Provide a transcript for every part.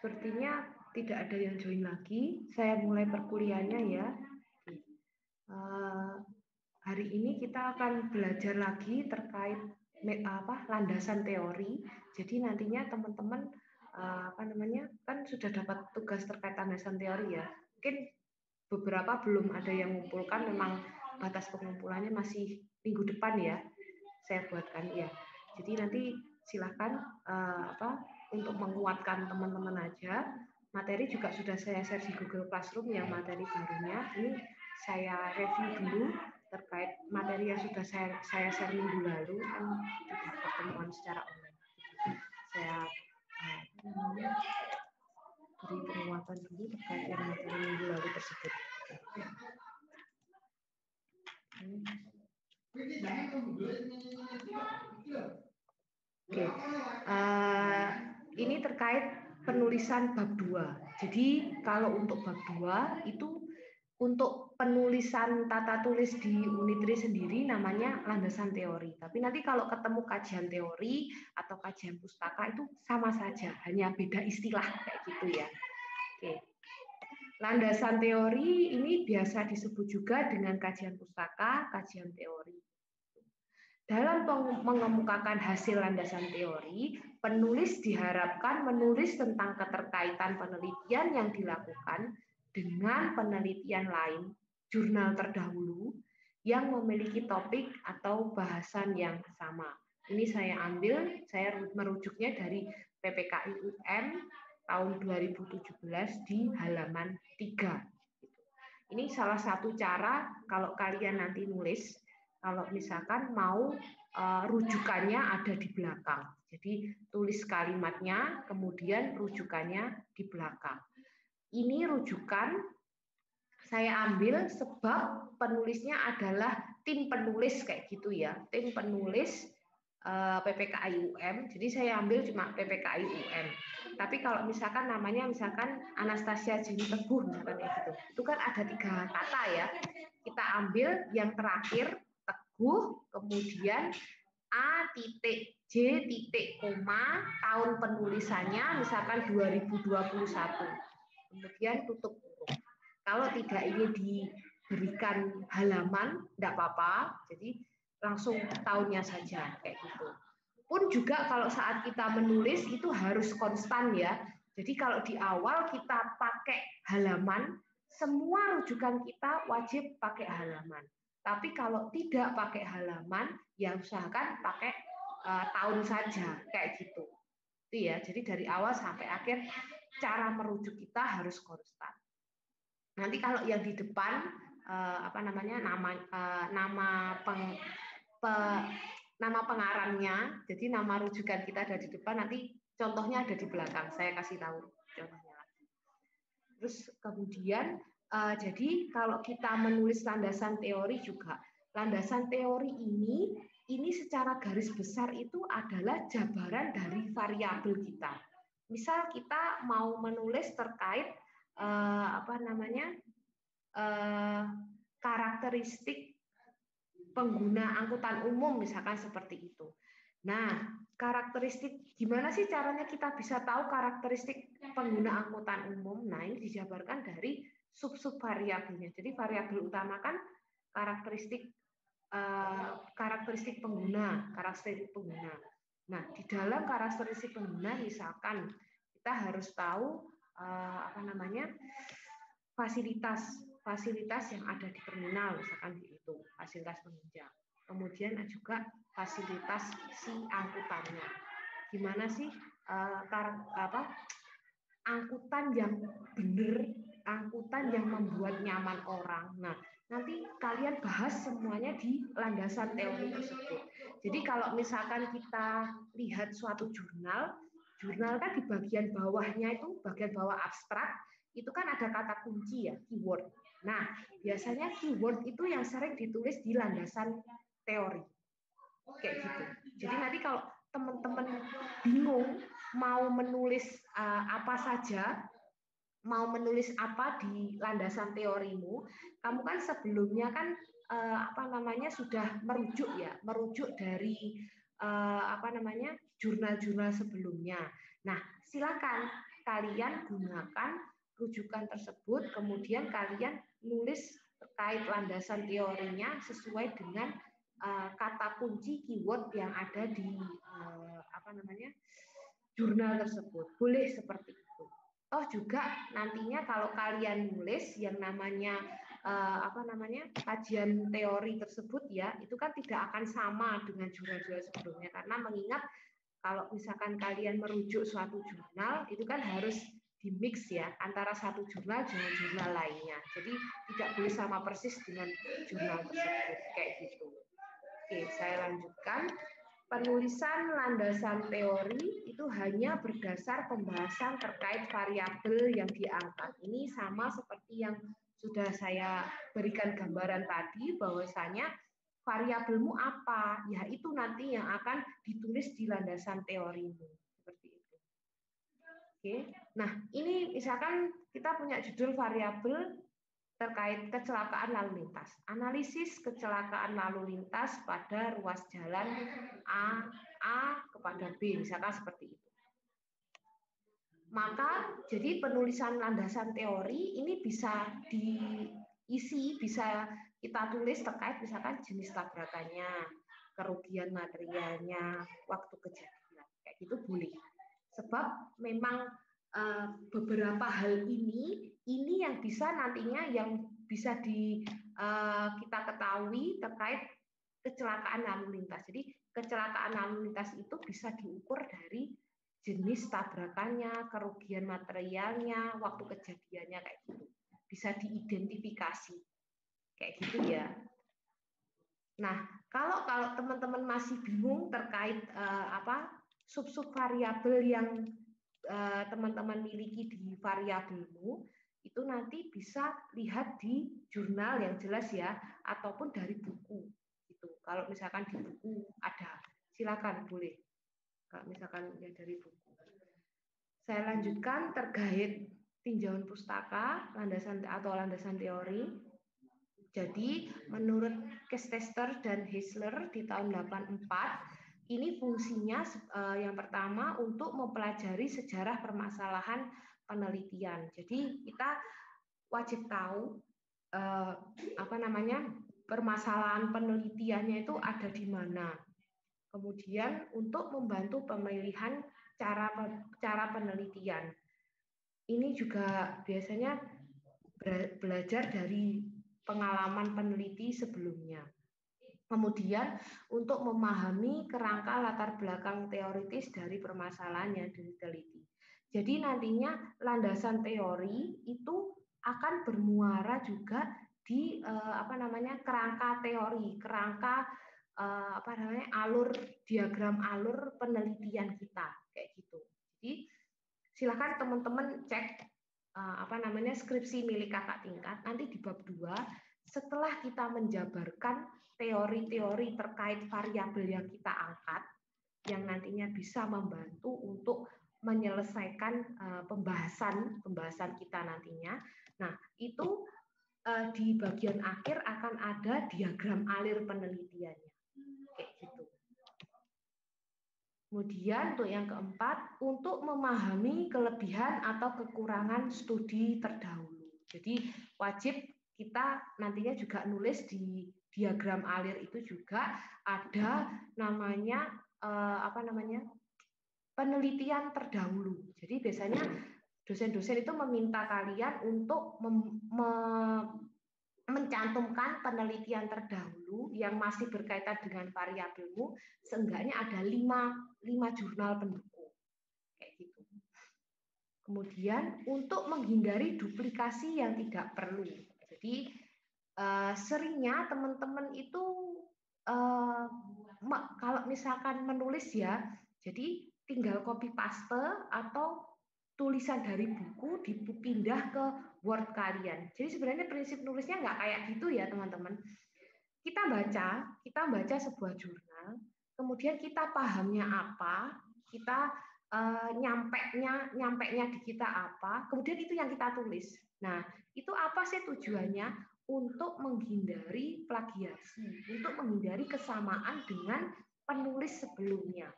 sepertinya tidak ada yang join lagi. Saya mulai perkuliahannya ya. Hari ini kita akan belajar lagi terkait landasan teori. Jadi nantinya teman-teman kan sudah dapat tugas terkait landasan teori ya. Mungkin beberapa belum ada yang mengumpulkan, memang batas pengumpulannya masih minggu depan ya. Saya buatkan ya. Jadi nanti silakan untuk menguatkan teman-teman aja. Materi juga sudah saya share di Google Classroom yang materi barunya. Ini saya review dulu terkait materi yang sudah saya share minggu lalu, kan tidak pertemuan secara online. Saya beri penguatan dulu terkait yang materi minggu lalu tersebut. Oke. Ini terkait penulisan bab 2. Jadi kalau untuk bab 2 itu untuk penulisan tata tulis di unit 3 sendiri namanya landasan teori. Tapi nanti kalau ketemu kajian teori atau kajian pustaka itu sama saja, hanya beda istilah kayak gitu ya. Oke. Landasan teori ini biasa disebut juga dengan kajian pustaka, kajian teori. Dalam mengemukakan hasil landasan teori, penulis diharapkan menulis tentang keterkaitan penelitian yang dilakukan dengan penelitian lain, jurnal terdahulu, yang memiliki topik atau bahasan yang sama. Ini saya merujuknya dari PPKI UM tahun 2017 di halaman 3. Ini salah satu cara kalau kalian nanti nulis, kalau misalkan mau rujukannya ada di belakang. Jadi tulis kalimatnya, kemudian rujukannya di belakang. Ini rujukan saya ambil sebab penulisnya adalah tim penulis kayak gitu ya. Tim penulis PPKI UM. Jadi saya ambil cuma PPKI UM. Tapi kalau misalkan namanya Anastasia Jenny Teguh misalkan kayak gitu. Itu kan ada 3 kata ya. Kita ambil yang terakhir Teguh, kemudian A.J. tahun penulisannya misalkan 2021. Kemudian tutup kurung. Kalau tidak ini diberikan halaman, tidak apa-apa. Jadi langsung tahunnya saja kayak gitu. Pun juga kalau saat kita menulis itu harus konstan ya. Jadi kalau di awal kita pakai halaman, semua rujukan kita wajib pakai halaman. Tapi kalau tidak pakai halaman, ya usahakan pakai tahun saja kayak gitu. Itu ya. Jadi dari awal sampai akhir cara merujuk kita harus konstan. Nanti kalau yang di depan nama pengarangnya, jadi nama rujukan kita ada di depan, nanti contohnya ada di belakang. Saya kasih tahu contohnya. Terus kemudian jadi kalau kita menulis landasan teori juga, landasan teori ini secara garis besar itu adalah jabaran dari variabel kita. Misal kita mau menulis terkait karakteristik pengguna angkutan umum misalkan seperti itu. Nah, karakteristik gimana sih caranya kita bisa tahu karakteristik pengguna angkutan umum? Nah, ini dijabarkan dari sub-sub variabelnya. Jadi variabel utama kan karakteristik pengguna, Nah, di dalam karakteristik pengguna misalkan kita harus tahu fasilitas yang ada di terminal, misalkan itu fasilitas penunjang. Kemudian juga fasilitas si angkutannya. Gimana sih angkutan yang benar, angkutan yang membuat nyaman orang. Nah, nanti kalian bahas semuanya di landasan teori tersebut. Jadi kalau misalkan kita lihat suatu jurnal kan di bagian bawahnya itu, bagian bawah abstrak, itu kan ada kata kunci ya, keyword. Nah, biasanya keyword itu yang sering ditulis di landasan teori. Kayak gitu. Jadi nanti kalau teman-teman bingung mau menulis apa saja, mau menulis apa di landasan teorimu, kamu kan sebelumnya kan sudah merujuk dari jurnal-jurnal sebelumnya. Nah, silakan kalian gunakan rujukan tersebut, kemudian kalian nulis terkait landasan teorinya sesuai dengan kata kunci keyword yang ada di jurnal tersebut. Boleh seperti itu. Toh juga nantinya kalau kalian nulis yang namanya kajian teori tersebut ya, itu kan tidak akan sama dengan jurnal-jurnal sebelumnya, karena mengingat kalau misalkan kalian merujuk suatu jurnal itu kan harus dimix ya antara satu jurnal dengan jurnal lainnya. Jadi tidak boleh sama persis dengan jurnal tersebut kayak gitu. Oke, saya lanjutkan. Penulisan landasan teori itu hanya berdasar pembahasan terkait variabel yang diangkat. Ini sama seperti yang sudah saya berikan gambaran tadi, bahwasanya variabelmu apa, ya itu nanti yang akan ditulis di landasan teorimu. Seperti itu. Oke. Nah, ini misalkan kita punya judul variabel terkait kecelakaan lalu lintas. Analisis kecelakaan lalu lintas pada ruas jalan A kepada B, misalkan seperti itu. Maka jadi penulisan landasan teori ini bisa diisi, bisa kita tulis terkait misalkan jenis tabrakannya, kerugian materialnya, waktu kejadian, kayak gitu boleh. Sebab memang beberapa hal ini yang bisa nantinya yang bisa kita ketahui terkait kecelakaan lalu lintas. Jadi kecelakaan lalu lintas itu bisa diukur dari jenis tabrakannya, kerugian materialnya, waktu kejadiannya kayak gitu. Bisa diidentifikasi kayak gitu ya. Nah, kalau teman-teman masih bingung terkait sub-sub variabel yang teman-teman miliki di variabelmu, itu nanti bisa lihat di jurnal yang jelas ya, ataupun dari buku gitu. Kalau misalkan di buku ada, silakan boleh. Kalau misalkan ya dari buku. Saya lanjutkan terkait tinjauan pustaka, landasan teori. Jadi menurut Kestester dan Heisler di tahun 84, ini fungsinya yang pertama untuk mempelajari sejarah permasalahan penelitian. Jadi kita wajib tahu permasalahan penelitiannya itu ada di mana. Kemudian untuk membantu pemilihan cara penelitian. Ini juga biasanya belajar dari pengalaman peneliti sebelumnya. Kemudian untuk memahami kerangka latar belakang teoritis dari permasalahan yang diteliti. Jadi nantinya landasan teori itu akan bermuara juga di kerangka teori, kerangka diagram alur penelitian kita kayak gitu. Jadi silakan teman-teman cek skripsi milik kakak tingkat nanti di bab 2 setelah kita menjabarkan teori-teori terkait variabel yang kita angkat, yang nantinya bisa membantu untuk menyelesaikan pembahasan kita nantinya. Nah, itu di bagian akhir akan ada diagram alir penelitiannya. Kayak gitu. Kemudian untuk yang keempat, untuk memahami kelebihan atau kekurangan studi terdahulu. Jadi wajib kita nantinya juga nulis di diagram alir itu juga ada namanya penelitian terdahulu. Jadi biasanya dosen-dosen itu meminta kalian untuk mencantumkan penelitian terdahulu yang masih berkaitan dengan variabelmu, seenggaknya ada 5 jurnal pendukung. Kayak gitu. Kemudian untuk menghindari duplikasi yang tidak perlu. Jadi seringnya teman-teman itu kalau misalkan menulis ya, jadi tinggal copy paste atau tulisan dari buku dipindah ke Word kalian. Jadi sebenarnya prinsip nulisnya nggak kayak gitu ya teman-teman. Kita baca sebuah jurnal, kemudian kita pahamnya apa, kita nyampeknya di kita apa, kemudian itu yang kita tulis. Nah, itu apa sih tujuannya? Untuk menghindari plagiasi, untuk menghindari kesamaan dengan penulis sebelumnya.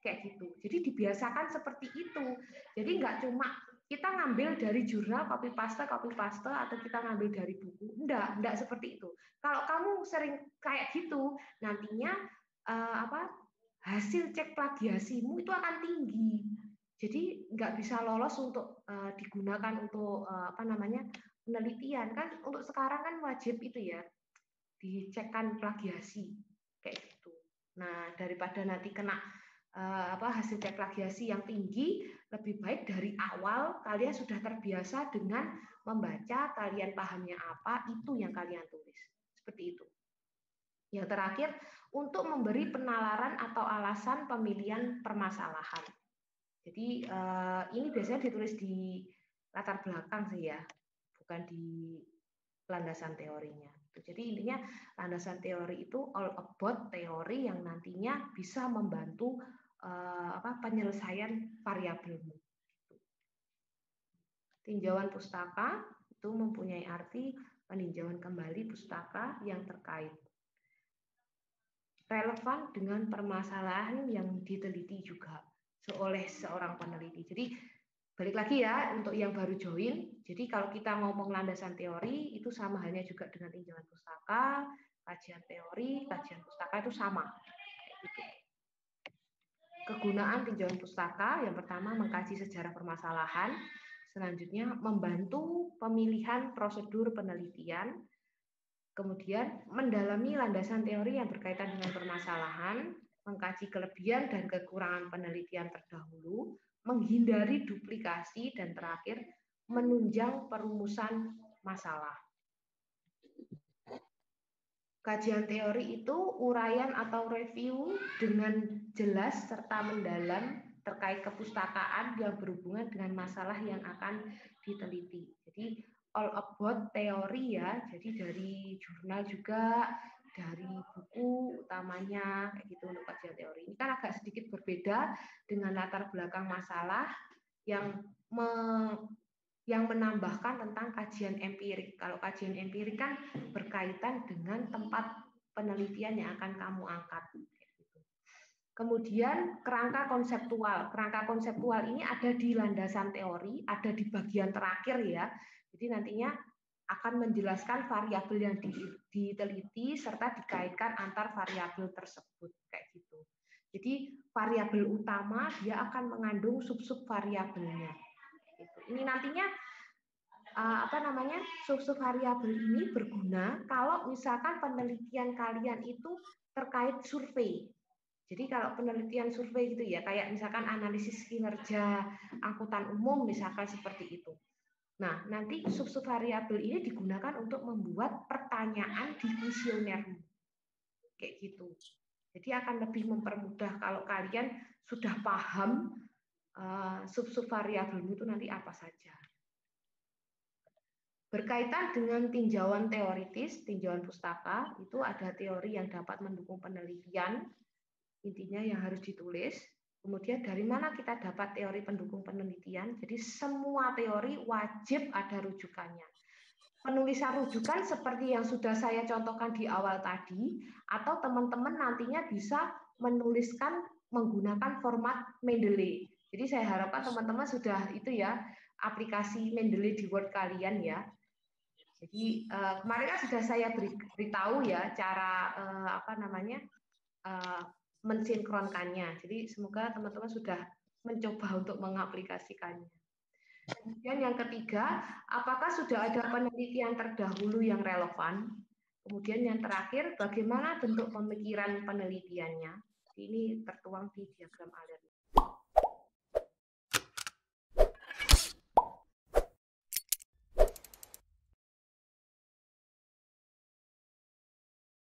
Kayak gitu. Jadi dibiasakan seperti itu. Jadi nggak cuma kita ngambil dari jurnal copy paste atau kita ngambil dari buku. Enggak seperti itu. Kalau kamu sering kayak gitu, nantinya hasil cek plagiasimu itu akan tinggi. Jadi nggak bisa lolos untuk digunakan untuk penelitian kan. Untuk sekarang kan wajib itu ya dicekkan plagiasi kayak gitu. Nah, daripada nanti kena hasil cek plagiasi yang tinggi, lebih baik dari awal kalian sudah terbiasa dengan membaca, kalian pahamnya apa, itu yang kalian tulis. Seperti itu. Yang terakhir, untuk memberi penalaran atau alasan pemilihan permasalahan. Jadi ini biasanya ditulis di latar belakang sih ya, bukan di landasan teorinya. Jadi intinya landasan teori itu all about teori yang nantinya bisa membantu penyelesaian variabelmu. Tinjauan pustaka itu mempunyai arti peninjauan kembali pustaka yang terkait relevan dengan permasalahan yang diteliti juga oleh seorang peneliti. Jadi balik lagi ya untuk yang baru join. Jadi kalau kita ngomong landasan teori itu sama halnya juga dengan tinjauan pustaka, kajian teori, kajian pustaka itu sama. Gitu. Kegunaan tinjauan pustaka yang pertama mengkaji sejarah permasalahan, selanjutnya membantu pemilihan prosedur penelitian, kemudian mendalami landasan teori yang berkaitan dengan permasalahan, mengkaji kelebihan dan kekurangan penelitian terdahulu, menghindari duplikasi, dan terakhir menunjang perumusan masalah. Kajian teori itu uraian atau review dengan jelas serta mendalam terkait kepustakaan yang berhubungan dengan masalah yang akan diteliti. Jadi all about teori ya, jadi dari jurnal juga, dari buku utamanya kayak gitu untuk kajian teori. Ini kan agak sedikit berbeda dengan latar belakang masalah yang menambahkan tentang kajian empirik. Kalau kajian empirik kan berkaitan dengan tempat penelitian yang akan kamu angkat. Kemudian kerangka konseptual. Kerangka konseptual ini ada di landasan teori, ada di bagian terakhir ya. Jadi nantinya akan menjelaskan variabel yang diteliti serta dikaitkan antar variabel tersebut kayak gitu. Jadi variabel utama dia akan mengandung sub-sub variabelnya. Ini nantinya sub-sub variabel ini berguna kalau misalkan penelitian kalian itu terkait survei. Jadi kalau penelitian survei gitu ya, kayak misalkan analisis kinerja angkutan umum misalkan seperti itu. Nah, nanti sub-sub variabel ini digunakan untuk membuat pertanyaan di kuesionermu. Kayak gitu. Jadi akan lebih mempermudah kalau kalian sudah paham sub-sub variabelmu itu nanti apa saja. Berkaitan dengan tinjauan teoritis, tinjauan pustaka, itu ada teori yang dapat mendukung penelitian, intinya yang harus ditulis. Kemudian dari mana kita dapat teori pendukung penelitian? Jadi semua teori wajib ada rujukannya. Penulisan rujukan seperti yang sudah saya contohkan di awal tadi, atau teman-teman nantinya bisa menuliskan menggunakan format Mendeley. Jadi saya harapkan teman-teman sudah itu ya, aplikasi Mendeley di Word kalian ya. Jadi kemarin kan sudah saya beritahu ya cara mensinkronkannya. Jadi semoga teman-teman sudah mencoba untuk mengaplikasikannya. Kemudian yang ketiga, apakah sudah ada penelitian terdahulu yang relevan? Kemudian yang terakhir, bagaimana bentuk pemikiran penelitiannya? Ini tertuang di diagram aliran.